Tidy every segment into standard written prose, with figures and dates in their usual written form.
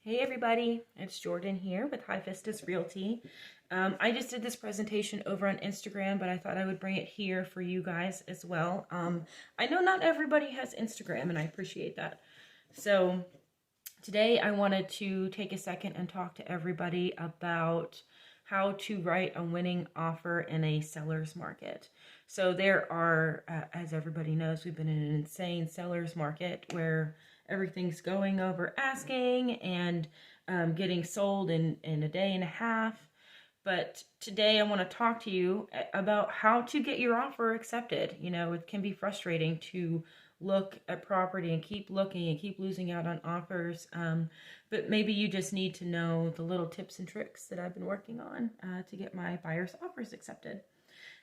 Hey everybody, it's Jordan here with Vistas Realty. I just did this presentation over on Instagram, but I thought I would bring it here for you guys as well. I know not everybody has Instagram, and I appreciate that. So today I wanted to take a second and talk to everybody about how to write a winning offer in a seller's market. So there are, as everybody knows, we've been in an insane seller's market where everything's going over asking and getting sold in a day and a half. But today I want to talk to you about how to get your offer accepted. You know, it can be frustrating to look at property and keep looking and keep losing out on offers. But maybe you just need to know the little tips and tricks that I've been working on to get my buyer's offers accepted.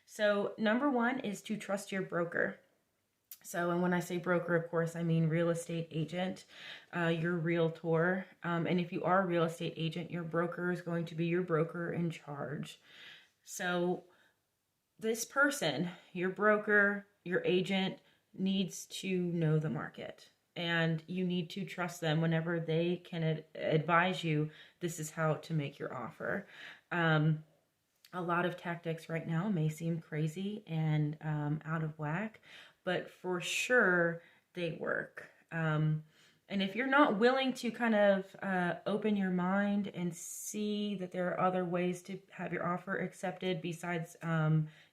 So number one is to trust your broker. So, and when I say broker, of course, I mean real estate agent, your realtor. And if you are a real estate agent, your broker is going to be your broker in charge. So this person, your broker, your agent, needs to know the market. And you need to trust them whenever they can advise you, this is how to make your offer. A lot of tactics right now may seem crazy and out of whack, but for sure they work. And if you're not willing to kind of open your mind and see that there are other ways to have your offer accepted besides,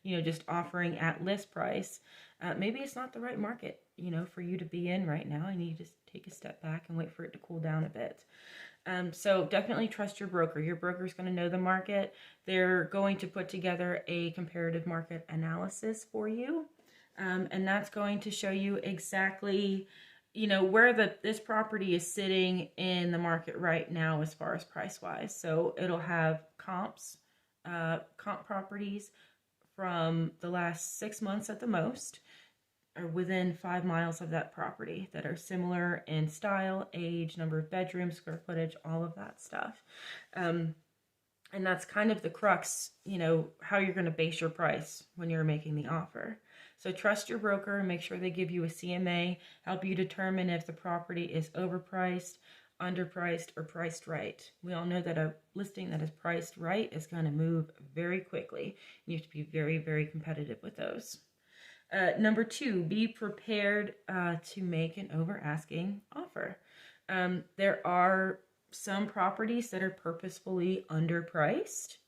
just offering at list price, maybe it's not the right market, for you to be in right now. And you just take a step back and wait for it to cool down a bit. So definitely trust your broker. Your broker is going to know the market. They're going to put together a comparative market analysis for you. And that's going to show you exactly, where this property is sitting in the market right now as far as price-wise. So it'll have comp properties from the last 6 months at the most, or within 5 miles of that property that are similar in style, age, number of bedrooms, square footage, all of that stuff. And that's kind of the crux, how you're going to base your price when you're making the offer. So trust your broker and make sure they give you a CMA, help you determine if the property is overpriced, underpriced, or priced right. We all know that a listing that is priced right is going to move very quickly. You have to be very, very competitive with those. Number two, be prepared to make an over asking offer. There are some properties that are purposefully underpriced.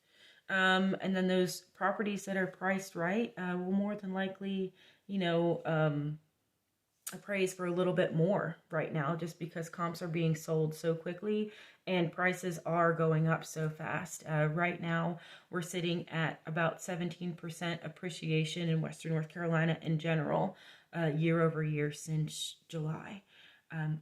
And then those properties that are priced right will more than likely, appraise for a little bit more right now just because comps are being sold so quickly and prices are going up so fast. Right now, we're sitting at about 17% appreciation in Western North Carolina in general, year over year since July.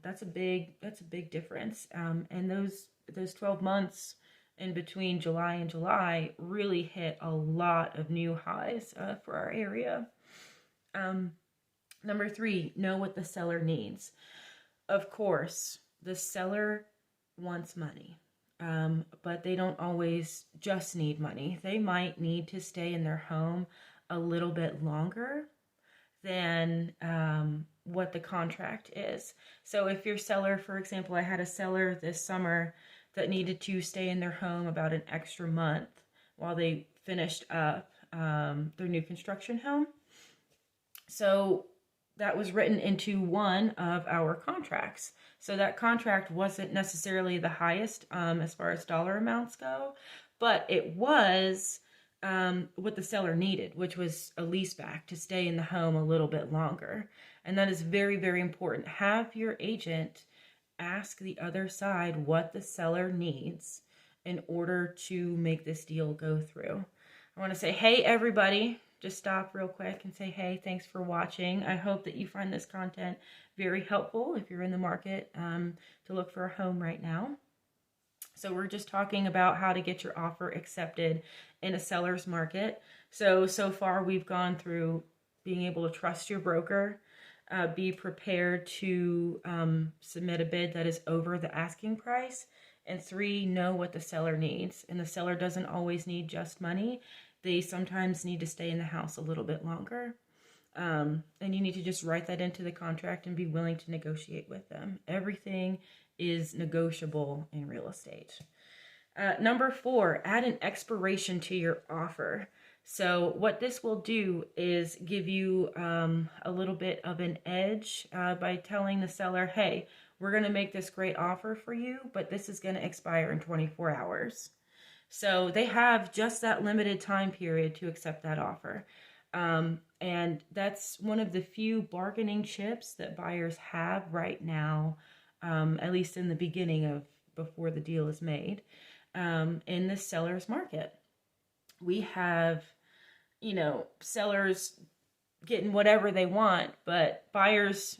That's a big difference. And those 12 months in between July and July really hit a lot of new highs for our area. Number three, know what the seller needs. Of course, the seller wants money, but they don't always just need money. They might need to stay in their home a little bit longer than what the contract is. So if your seller, for example, I had a seller this summer that needed to stay in their home about an extra month while they finished up their new construction home. So that was written into one of our contracts. So that contract wasn't necessarily the highest as far as dollar amounts go, but it was what the seller needed, which was a leaseback to stay in the home a little bit longer. And that is very, very important. Have your agent ask the other side what the seller needs in order to make this deal go through. I want to say, hey, everybody, just stop real quick and say, hey, thanks for watching. I hope that you find this content very helpful if you're in the market to look for a home right now. So we're just talking about how to get your offer accepted in a seller's market. So far we've gone through being able to trust your broker, be prepared to submit a bid that is over the asking price, and three, know what the seller needs. And the seller doesn't always need just money. They sometimes need to stay in the house a little bit longer. And you need to just write that into the contract and be willing to negotiate with them. Everything is negotiable in real estate. Number 4, add an expiration to your offer. So what this will do is give you a little bit of an edge by telling the seller, hey, we're going to make this great offer for you, but this is going to expire in 24 hours. So they have just that limited time period to accept that offer. And that's one of the few bargaining chips that buyers have right now, at least in the beginning of before the deal is made, in the seller's market. We have, sellers getting whatever they want, but buyers,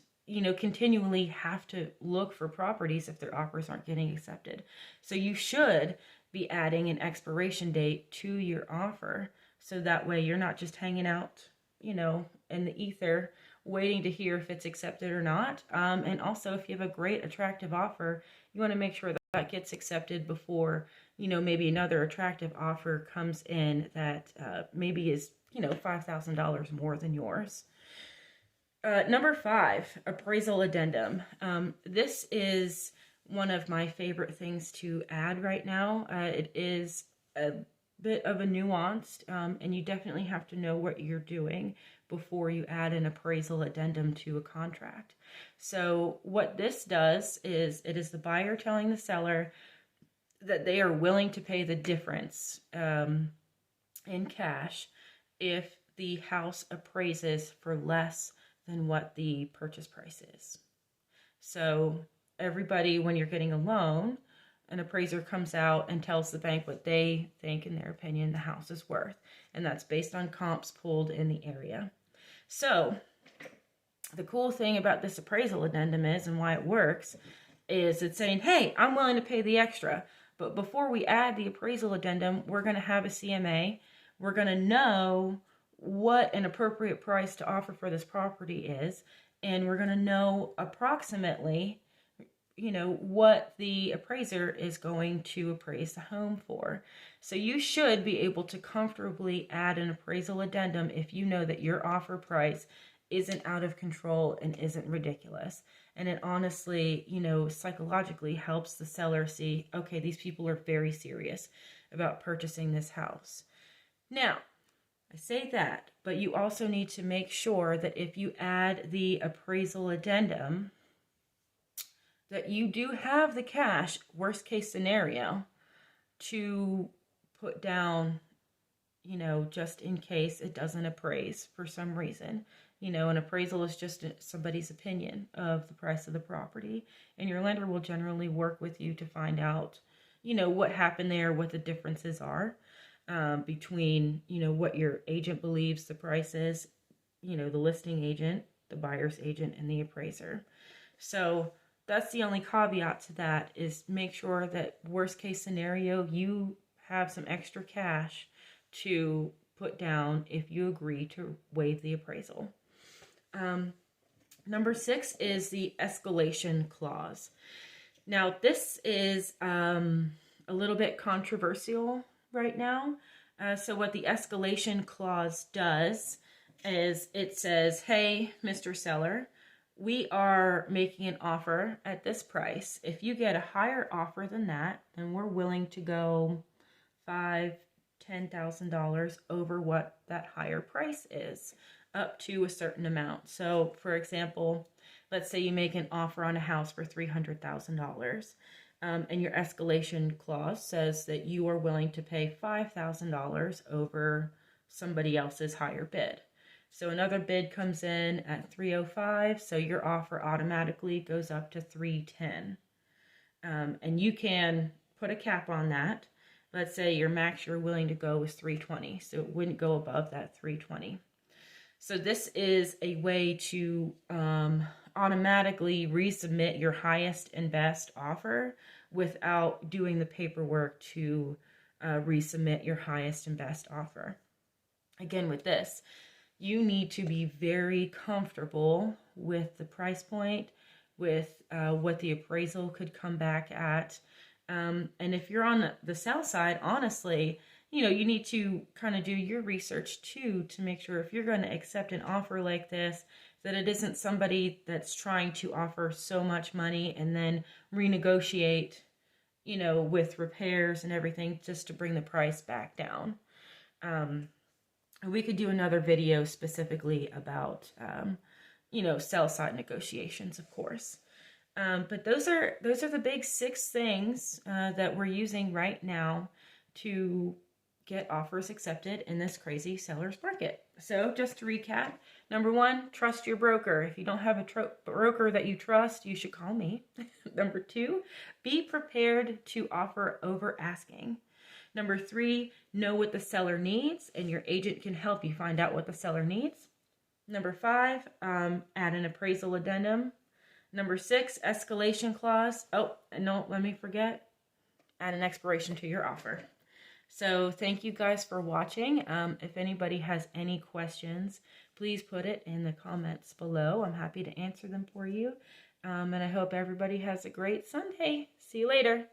continually have to look for properties if their offers aren't getting accepted. So you should be adding an expiration date to your offer, so that way you're not just hanging out, in the ether waiting to hear if it's accepted or not. And also, if you have a great attractive offer, you want to make sure that that gets accepted before, maybe another attractive offer comes in that maybe is, $5,000 more than yours. Number 5, appraisal addendum. This is one of my favorite things to add right now. It is a bit of a nuanced, and you definitely have to know what you're doing before you add an appraisal addendum to a contract. So what this does is it is the buyer telling the seller that they are willing to pay the difference in cash if the house appraises for less than what the purchase price is. So everybody, when you're getting a loan, an appraiser comes out and tells the bank what they think, in their opinion, the house is worth. And that's based on comps pulled in the area. So the cool thing about this appraisal addendum is, and why it works, is it's saying, hey, I'm willing to pay the extra. But before we add the appraisal addendum, we're going to have a CMA. We're going to know what an appropriate price to offer for this property is. And we're going to know approximately, what the appraiser is going to appraise the home for. So you should be able to comfortably add an appraisal addendum if you know that your offer price isn't out of control and isn't ridiculous. And it honestly, psychologically helps the seller see, okay, these people are very serious about purchasing this house. Now, I say that, but you also need to make sure that if you add the appraisal addendum, that you do have the cash, worst case scenario, to put down, just in case it doesn't appraise for some reason. An appraisal is just somebody's opinion of the price of the property, and your lender will generally work with you to find out, what happened there, what the differences are between, what your agent believes the price is, the listing agent, the buyer's agent, and the appraiser. So that's the only caveat to that, is make sure that worst case scenario, you have some extra cash to put down if you agree to waive the appraisal. Number 6 is the escalation clause. Now, this is a little bit controversial right now. So what the escalation clause does is it says, hey, Mr. Seller, we are making an offer at this price. If you get a higher offer than that, then we're willing to go $5,000, $10,000 over what that higher price is, up to a certain amount. So, for example, let's say you make an offer on a house for $300,000, and your escalation clause says that you are willing to pay $5,000 over somebody else's higher bid. So another bid comes in at $305, so your offer automatically goes up to $310. And you can put a cap on that. Let's say your max you're willing to go is $320, so it wouldn't go above that $320. So this is a way to automatically resubmit your highest and best offer without doing the paperwork to resubmit your highest and best offer. Again, with this, you need to be very comfortable with the price point, with what the appraisal could come back at. And if you're on the sell side, honestly, you need to kind of do your research too, to make sure if you're going to accept an offer like this, that it isn't somebody that's trying to offer so much money and then renegotiate, you know, with repairs and everything just to bring the price back down. We could do another video specifically about, you know, sell side negotiations, of course. But those are the big 6 things that we're using right now to get offers accepted in this crazy seller's market. So just to recap, number 1, trust your broker. If you don't have a broker that you trust, you should call me. Number 2, be prepared to offer over asking. Number 3, know what the seller needs, and your agent can help you find out what the seller needs. Number 5, add an appraisal addendum. Number 6, escalation clause. Oh, no, let me forget. Add an expiration to your offer. So thank you guys for watching. If anybody has any questions, please put it in the comments below. I'm happy to answer them for you. And I hope everybody has a great Sunday. See you later.